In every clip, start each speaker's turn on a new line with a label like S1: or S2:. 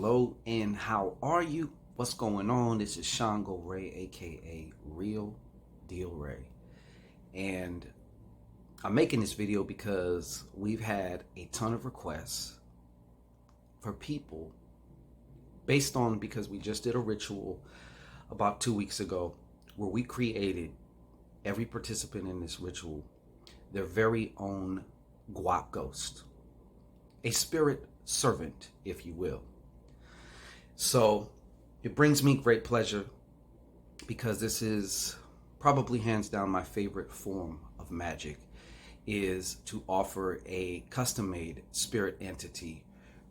S1: hello, and how are you? What's going on? This is Shango Ray, aka Real Deal Ray. And I'm making this video because we've had a ton of requests for people based on because we just did a ritual about 2 weeks ago where we created every participant in this ritual their very own guap ghost, a spirit servant, if you will. So it brings me great pleasure because this is probably hands down my favorite form of magic, is to offer a custom-made spirit entity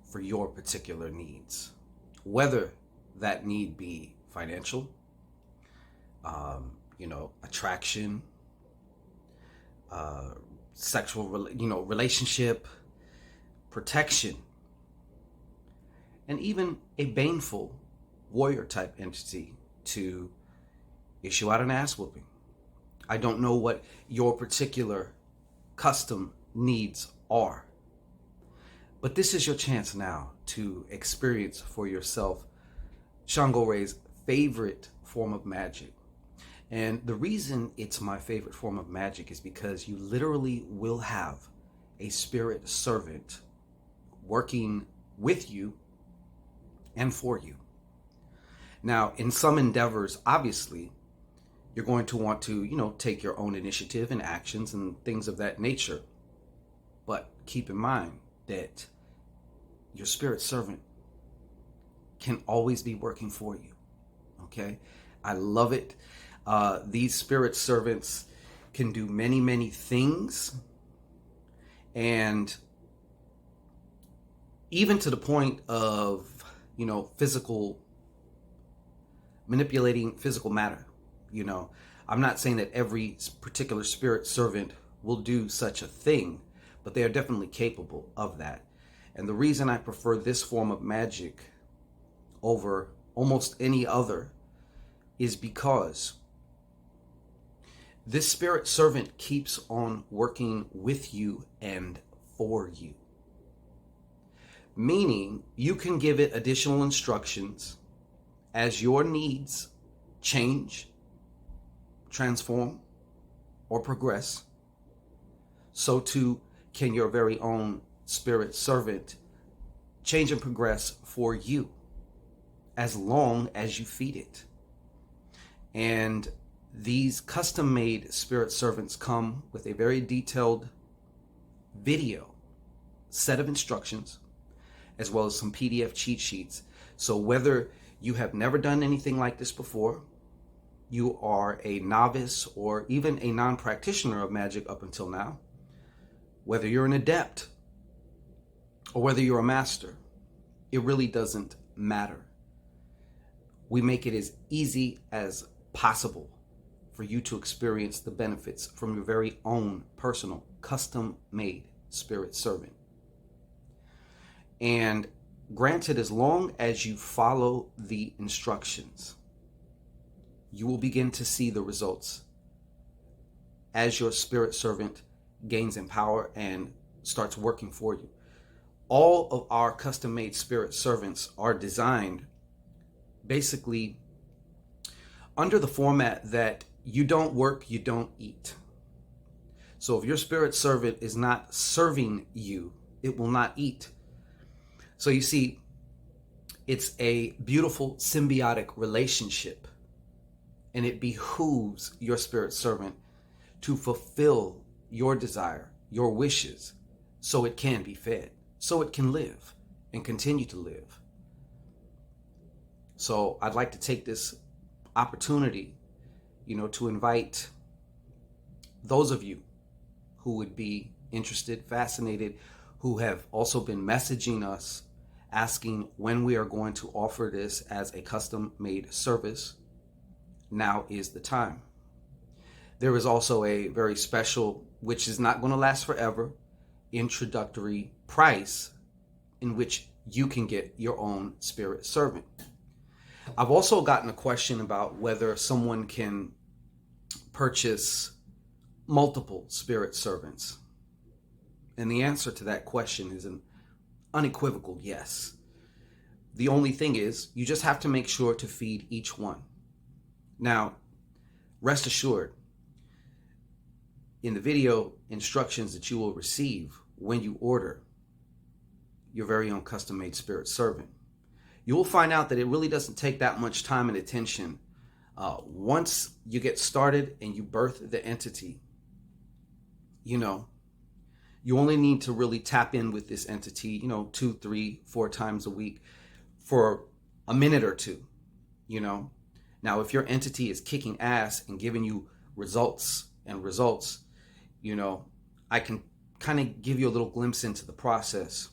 S1: for your particular needs, whether that need be financial, attraction, sexual, relationship, protection, and even a baneful warrior type entity to issue out an ass whooping. I don't know what your particular custom needs are, but this is your chance now to experience for yourself Shango Ray's favorite form of magic. And the reason it's my favorite form of magic is because you literally will have a spirit servant working with you and for you. Now, in some endeavors, obviously, you're going to want to, take your own initiative and actions and things of that nature. But keep in mind that your spirit servant can always be working for you. Okay? I love it. These spirit servants can do many, many things. And even to the point of, manipulating physical matter. I'm not saying that every particular spirit servant will do such a thing, but they are definitely capable of that. And the reason I prefer this form of magic over almost any other is because this spirit servant keeps on working with you and for you. Meaning you can give it additional instructions as your needs change, transform, or progress. So too can your very own spirit servant change and progress for you as long as you feed it. And these custom-made spirit servants come with a very detailed video set of instructions, as well as some PDF cheat sheets. So whether you have never done anything like this before, you are a novice or even a non-practitioner of magic up until now, whether you're an adept or whether you're a master, it really doesn't matter. We make it as easy as possible for you to experience the benefits from your very own personal custom-made spirit servant. And granted, as long as you follow the instructions, you will begin to see the results as your spirit servant gains in power and starts working for you. All of our custom-made spirit servants are designed basically under the format that you don't work, you don't eat. So if your spirit servant is not serving you, it will not eat. So you see, it's a beautiful symbiotic relationship, and it behooves your spirit servant to fulfill your desire, your wishes, so it can be fed, so it can live and continue to live. So I'd like to take this opportunity, to invite those of you who would be interested, fascinated, who have also been messaging us asking when we are going to offer this as a custom-made service. Now is the time. There is also a very special, which is not going to last forever, introductory price in which you can get your own spirit servant. I've also gotten a question about whether someone can purchase multiple spirit servants. And the answer to that question is an unequivocal yes. The only thing is, you just have to make sure to feed each one. Now, rest assured, in the video instructions that you will receive when you order your very own custom-made spirit servant, you will find out that it really doesn't take that much time and attention. Once you get started and you birth the entity, you only need to really tap in with this entity, 2, 3, 4 times a week for a minute or two, Now, if your entity is kicking ass and giving you results, I can kind of give you a little glimpse into the process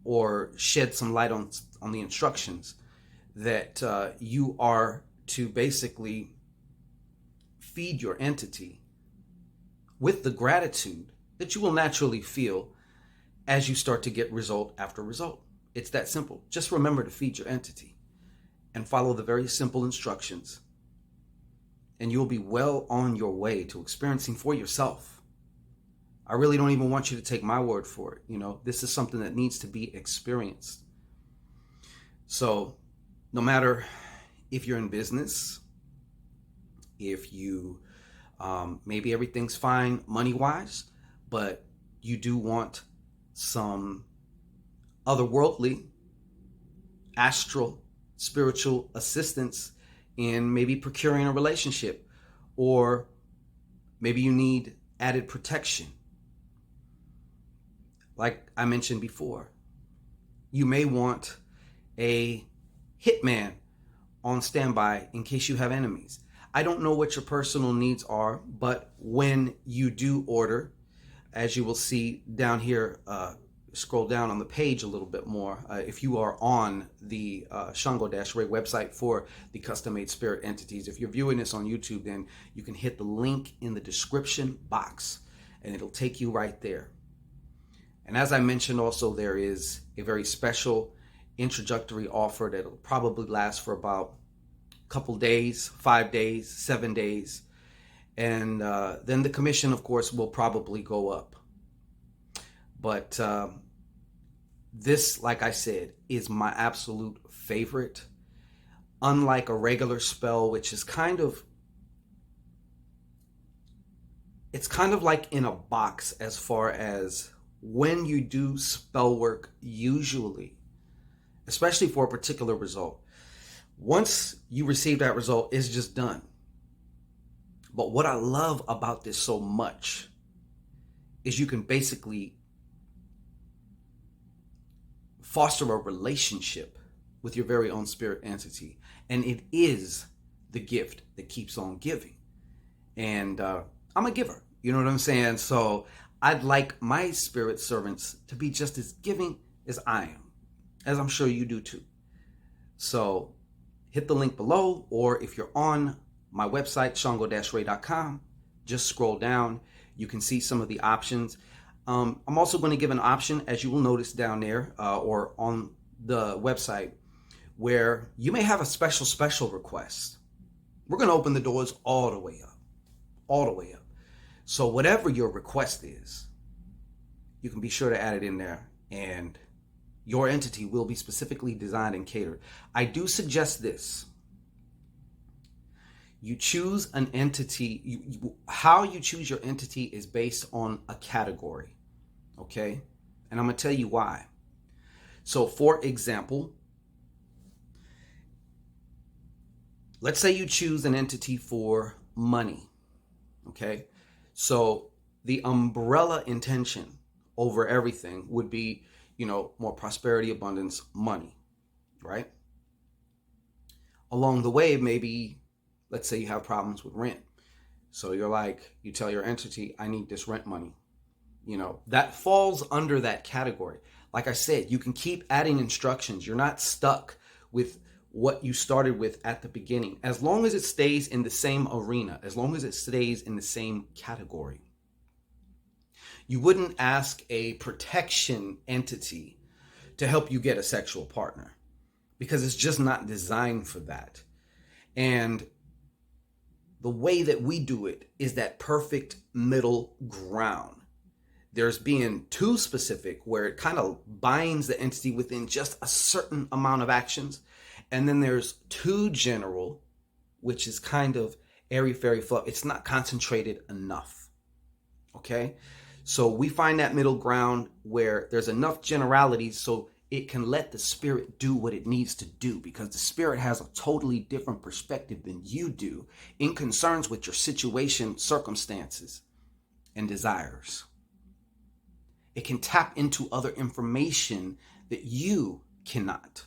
S1: or shed some light on the instructions that you are to basically feed your entity with the gratitude that you will naturally feel as you start to get result after result. It's that simple. Just remember to feed your entity and follow the very simple instructions, and you'll be well on your way to experiencing for yourself. I really don't even want you to take my word for it. This is something that needs to be experienced. So no matter if you're in business, if you maybe everything's fine money-wise, but you do want some otherworldly, astral, spiritual assistance in maybe procuring a relationship, or maybe you need added protection. Like I mentioned before, you may want a hitman on standby in case you have enemies. I don't know what your personal needs are, but when you do order, as you will see down here, scroll down on the page a little bit more. If you are on the Shango-Ray website for the custom-made spirit entities, if you're viewing this on YouTube, then you can hit the link in the description box and it'll take you right there. And as I mentioned also, there is a very special introductory offer that'll probably last for about a couple days, 5 days, 7 days. And then the commission, of course, will probably go up. But this, like I said, is my absolute favorite. Unlike a regular spell, which is kind of like in a box as far as when you do spell work, usually, especially for a particular result. Once you receive that result, it's just done. But what I love about this so much is you can basically foster a relationship with your very own spirit entity. And it is the gift that keeps on giving. And I'm a giver, you know what I'm saying? So I'd like my spirit servants to be just as giving as I am, as I'm sure you do too. So hit the link below, or if you're on my website, shango-ray.com, just scroll down. You can see some of the options. I'm also going to give an option, as you will notice down there, or on the website, where you may have a special request. We're going to open the doors all the way up. So whatever your request is, you can be sure to add it in there, and your entity will be specifically designed and catered. I do suggest this. You choose an entity. How you choose your entity is based on a category, okay? And I'm going to tell you why. So, for example, let's say you choose an entity for money, okay? So, the umbrella intention over everything would be, more prosperity, abundance, money, right? Along the way, maybe, let's say you have problems with rent. So you tell your entity, I need this rent money. That falls under that category. Like I said, you can keep adding instructions. You're not stuck with what you started with at the beginning, as long as it stays in the same arena, as long as it stays in the same category. You wouldn't ask a protection entity to help you get a sexual partner, because it's just not designed for that. And the way that we do it is that perfect middle ground There's being too specific, where it kind of binds the entity within just a certain amount of actions. And then there's too general, which is kind of airy fairy fluff. It's not concentrated enough. Okay? So we find that middle ground where there's enough generalities so it can let the spirit do what it needs to do, because the spirit has a totally different perspective than you do in concerns with your situation, circumstances, and desires. It can tap into other information that you cannot.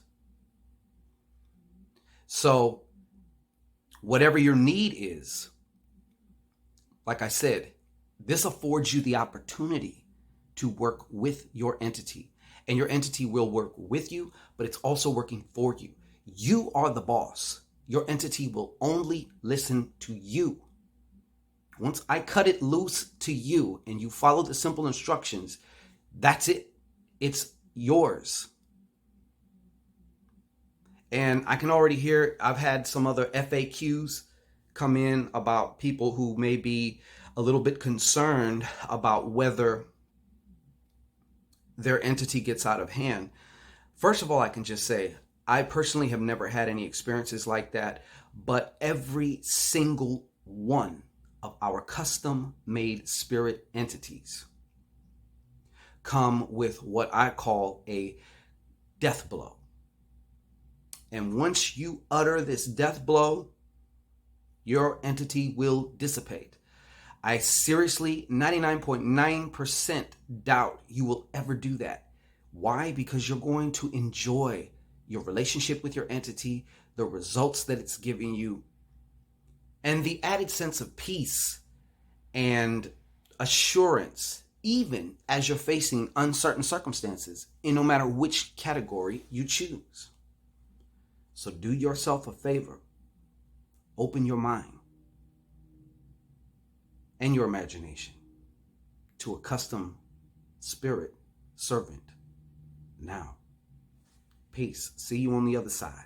S1: So whatever your need is, like I said, this affords you the opportunity to work with your entity. And your entity will work with you, but it's also working for you. You are the boss. Your entity will only listen to you. Once I cut it loose to you and you follow the simple instructions, that's it. It's yours. And I can already hear, I've had some other FAQs come in about people who may be a little bit concerned about whether their entity gets out of hand. First of all, I can just say, I personally have never had any experiences like that, but every single one of our custom-made spirit entities come with what I call a death blow. And once you utter this death blow, your entity will dissipate. I seriously, 99.9% doubt you will ever do that. Why? Because you're going to enjoy your relationship with your entity, the results that it's giving you, and the added sense of peace and assurance, even as you're facing uncertain circumstances, in no matter which category you choose. So do yourself a favor. Open your mind and your imagination to a custom spirit servant now. Peace. See you on the other side.